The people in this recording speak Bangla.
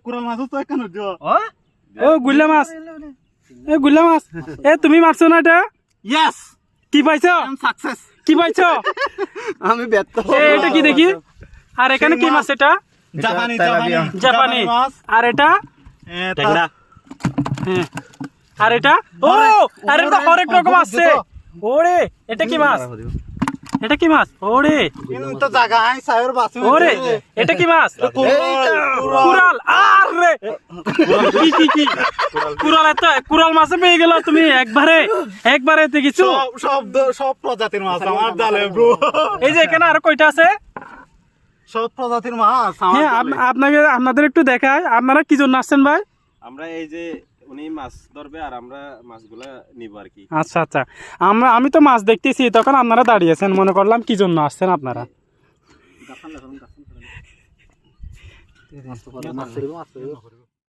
কুরাল মাছ তো কেন দিও ও গুল্লা মাছ এ গুল্লা মাছ এ তুমি মারছো না এটা ইয়েস কি পাইছো আই এম সাকসেস কি পাইছো আমি ব্যর্থ এটা কি দেখি আর এখানে কি মাছ এটা জাপানি জাপানি মাছ আর এটা ট্যাংরা হ্যাঁ আর এটা ও আরে এটা হরেক রকম আছে ওরে এটা কি মাছ এটা কি মাছ ওরে কিন্তু জায়গা আই সাইর বাসু ওরে এটা কি মাছ কুরাল আরে কি কি কি কুরাল এত কুরাল মাছ পেয়ে গেল তুমি একবারে দেখিছো সব প্রজাতির মাছ আমার জালে ব্রো এই যে এখানে আর কয়টা আছে সব প্রজাতির মাছ হ্যাঁ আপনাদের একটু দেখায় আপনারা কি জন্য আসছেন ভাই আমরা এই যে উনি মাছ ধরবে আর আমরা মাছগুলা নিব আর কি আচ্ছা আচ্ছা আমি তো মাছ দেখতেছি তখন আপনারা দাঁড়িয়েছেন মনে করলাম কি জন্য আসছেন আপনারা